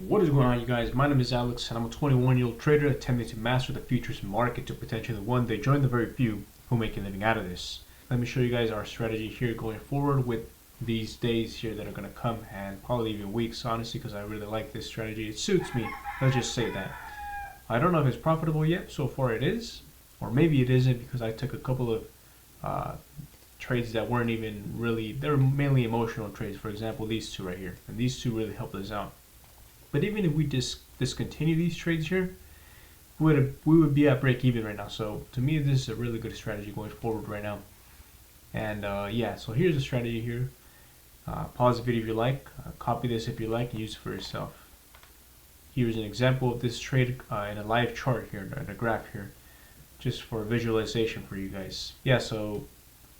What is going on, you guys? My name is Alex, and I'm a 21-year-old trader attempting to master the futures market to potentially one day join the very few who make a living out of this. Let me show you guys our strategy here going forward with these days here that are going to come, and probably even weeks, honestly, because I really like this strategy. It suits me. Let's just say that. I don't know if it's profitable yet. So far it is, or maybe it isn't, because I took a couple of trades that weren't even really, they were mainly emotional trades. For example, these two right here, and these two really helped us out. But even if we discontinue these trades here, we would be at break even right now. So to me, this is a really good strategy going forward right now. And yeah, so here's the strategy here. Pause the video if you like, copy this if you like, and use it for yourself. Here's an example of this trade in a live chart here, in a graph here, just for visualization for you guys. Yeah, so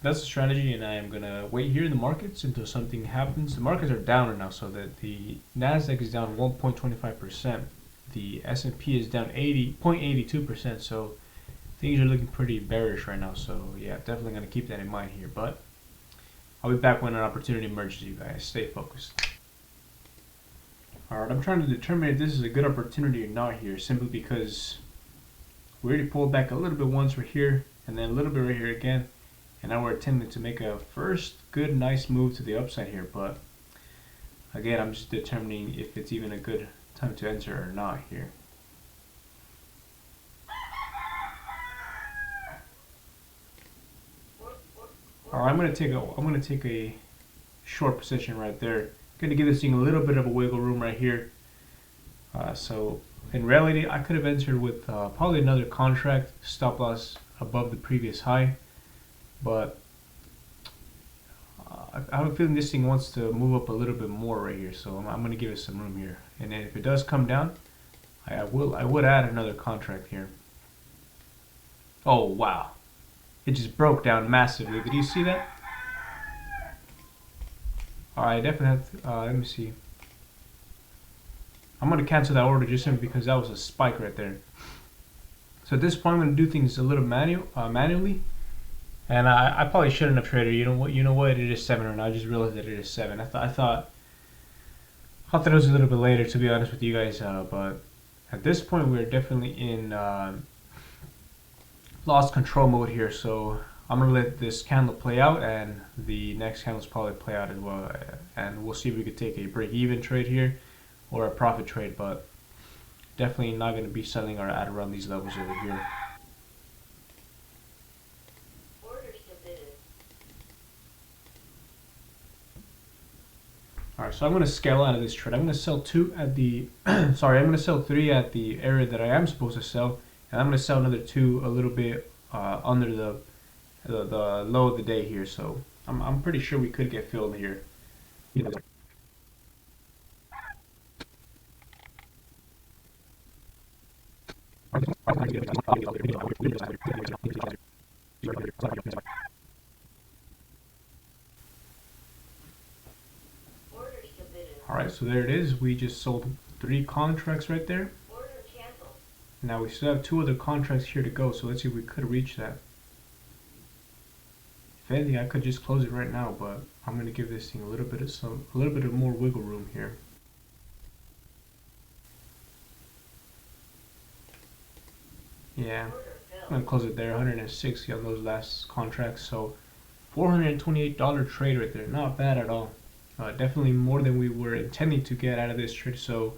that's the strategy, and I am gonna wait here in the markets until something happens. The markets are down right now, so that the Nasdaq is down 1.25%. The S&P is down 0.82%. So things are looking pretty bearish right now. So yeah, definitely gonna keep that in mind here. But I'll be back when an opportunity emerges. You guys stay focused. All right, I'm trying to determine if this is a good opportunity or not here, simply because we already pulled back a little bit once right here, and then a little bit right here again. And now we're attempting to make a first good, nice move to the upside here. But again, I'm just determining if it's even a good time to enter or not here. All right, I'm gonna take a short position right there. I'm gonna give this thing a little bit of a wiggle room right here. So in reality, I could have entered with probably another contract stop loss above the previous high. But I have a feeling this thing wants to move up a little bit more right here, so I'm going to give it some room here. And then if it does come down, I would add another contract here. Oh wow, it just broke down massively. Did you see that? All right, I definitely have to, let me see. I'm going to cancel that order just simply because that was a spike right there. So at this point, I'm going to do things a little manually. And I probably shouldn't have traded. You know what? It is 7 right now. I just realized that it is 7. I thought it was a little bit later, to be honest with you guys. But at this point, we're definitely in lost control mode here. So I'm gonna let this candle play out, and the next candles probably play out as well. And we'll see if we could take a break-even trade here or a profit trade. But definitely not going to be selling or at around these levels over here. Alright, so I'm going to scale out of this trade. I'm going to sell 2 at the, sorry, I'm going to sell 3 at the area that I am supposed to sell, and I'm going to sell another 2 a little bit under the low of the day here. So I'm pretty sure we could get filled here. Alright, so there it is. We just sold 3 contracts right there. Now we still have 2 other contracts here to go, so let's see if we could reach that. If anything, I could just close it right now, but I'm gonna give this thing a little bit of more wiggle room here. Yeah, I'm gonna close it there. 160 on those last contracts, so $428 trade right there. Not bad at all. Definitely more than we were intending to get out of this trade. So,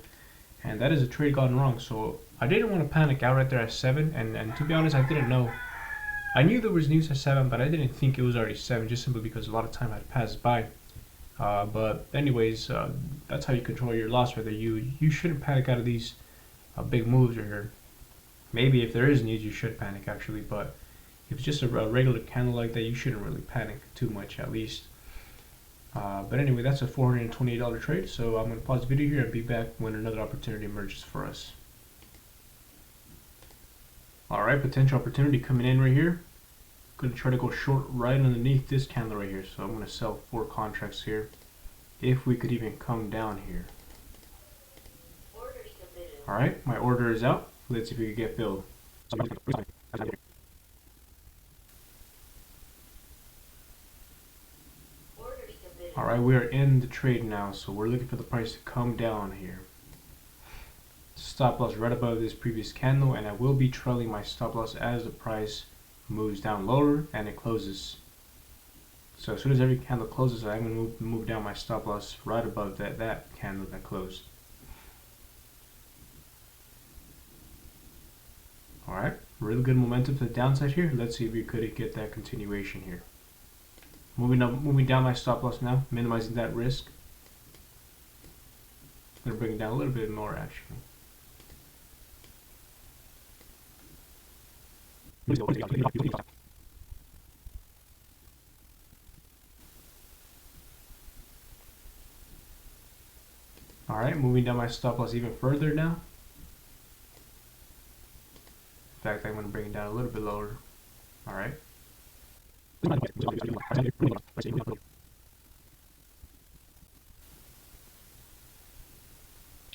and that is a trade gone wrong. So I didn't want to panic out right there at 7. And to be honest, I didn't know. I knew there was news at 7, but I didn't think it was already 7, just simply because a lot of time had passed by. But anyways, that's how you control your loss right there. You shouldn't panic out of these big moves right here. Maybe if there is news, you should panic actually. But if it's just a regular candle like that, you shouldn't really panic too much, at least. But anyway, that's a $428 trade. So I'm going to pause the video here and be back when another opportunity emerges for us. Alright, potential opportunity coming in right here. Going to try to go short right underneath this candle right here. So I'm going to sell 4 contracts here. If we could even come down here. Alright, my order is out. Let's see if we can get filled. Alright, we are in the trade now, so we're looking for the price to come down here. stop loss right above this previous candle, and I will be trailing my stop loss as the price moves down lower and it closes. So as soon as every candle closes, I'm going to move down my stop loss right above that candle that closed. Alright, really good momentum to the downside here. Let's see if we could get that continuation here. Moving down my stop loss now, minimizing that risk. I'm going to bring it down a little bit more actually. Alright, moving down my stop loss even further now. In fact, I'm going to bring it down a little bit lower. Alright.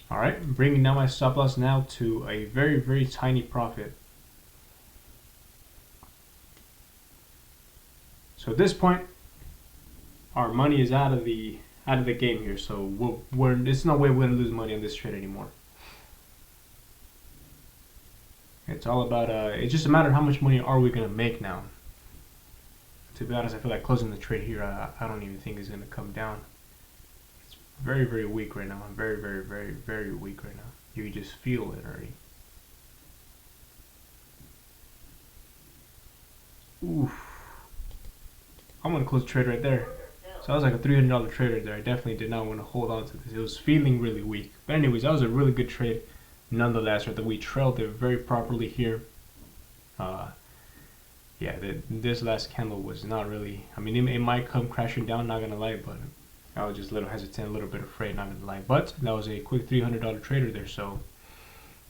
Alright, bringing down my stop loss now to a very, very tiny profit. So at this point, our money is out of the game here. So there's no way we're gonna lose money on this trade anymore. It's all about it's just a matter of how much money are we gonna make now. To be honest, I feel like closing the trade here, I don't even think is gonna come down. It's very, very weak right now. Very, very, very, very weak right now. You can just feel it already. Oof. I'm gonna close the trade right there. So that was like a $300 trade right there. I definitely did not want to hold on to this. It was feeling really weak. But anyways, that was a really good trade nonetheless. Right, that we trailed it very properly here. Yeah, this last candle was not really. I mean, it might come crashing down. Not gonna lie, but I was just a little hesitant, a little bit afraid. Not gonna lie, but that was a quick $300 trader there. So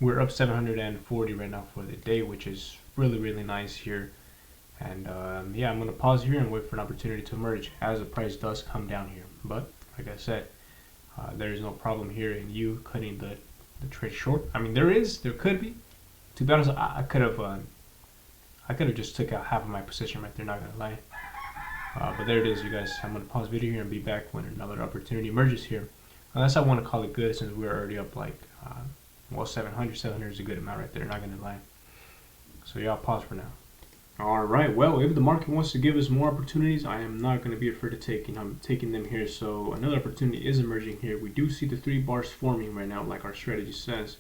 we're up 740 right now for the day, which is really, really nice here. And yeah, I'm going to pause here and wait for an opportunity to emerge as the price does come down here. But like I said, there is no problem here in you cutting the trade short. I mean, there could be. To be honest, I could have just took out half of my position right there. Not gonna lie. But there it is, you guys. I'm going to pause the video here and be back when another opportunity emerges here. Unless I want to call it good, since we're already up like well 700 is a good amount right there. Not gonna lie. So yeah, I'll pause for now. Alright, well, if the market wants to give us more opportunities, I am not going to be afraid of taking them here. So another opportunity is emerging here. We do see the 3 bars forming right now, like our strategy says.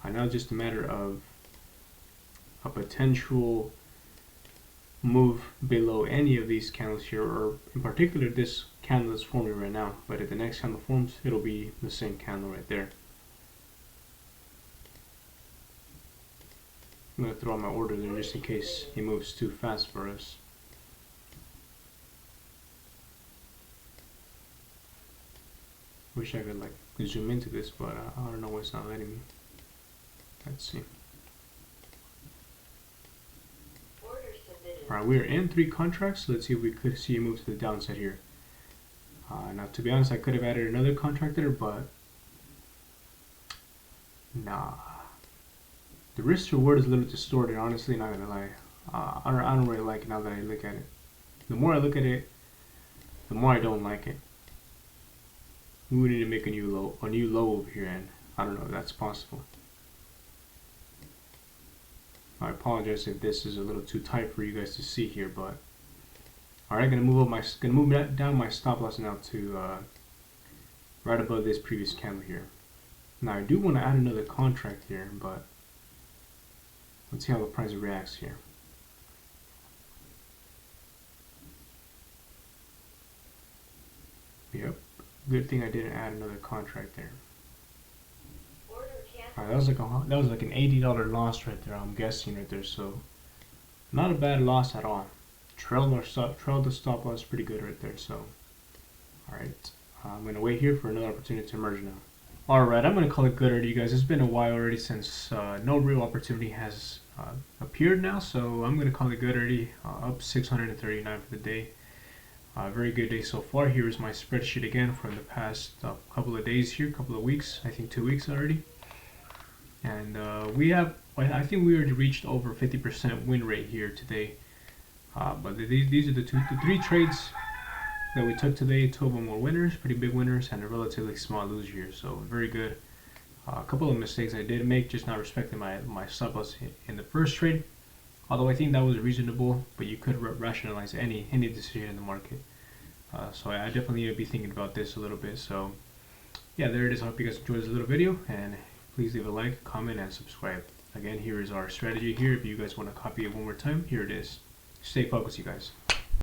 Now it's just a matter of a potential move below any of these candles here, or in particular this candle is forming right now. But if the next candle forms, it'll be the same candle right there. I'm going to throw out my order there just in case he moves too fast for us. Wish I could like zoom into this, but I don't know why it's not letting me. Let's see. Alright, we are in 3 contracts. Let's see if we could see a move to the downside here. Now, to be honest, I could have added another contract there, but nah. The risk to reward is a little distorted, honestly, not gonna lie. I don't really like it now that I look at it. The more I look at it, the more I don't like it. We would need to make a new low over here, and I don't know if that's possible. I apologize if this is a little too tight for you guys to see here, but alright, gonna move down my stop loss now to right above this previous candle here. Now I do want to add another contract here, but let's see how the price reacts here. Yep, good thing I didn't add another contract there. Alright, that was like an $80 loss right there, I'm guessing right there. So not a bad loss at all. Trailed the stop loss pretty good right there. So alright, I'm gonna wait here for another opportunity to emerge now. Alright, I'm gonna call it good already, you guys. It's been a while already since no real opportunity has appeared now, so I'm gonna call it good already. Up 639 for the day. Very good day so far. Here is my spreadsheet again from the past couple of days here, couple of weeks, I think 2 weeks already. And I think we already reached over 50% win rate here today. But these are the 3 trades that we took today. 2 of them were winners, pretty big winners, and a relatively small loser here. So very good. A couple of mistakes I did make, just not respecting my stop loss in the first trade. Although I think that was reasonable, but you could rationalize any decision in the market. So I definitely need to be thinking about this a little bit. So yeah, there it is. I hope you guys enjoyed this little video, and please leave a like, comment, and subscribe. Again, here is our strategy here. If you guys want to copy it one more time, here it is. Stay focused, you guys.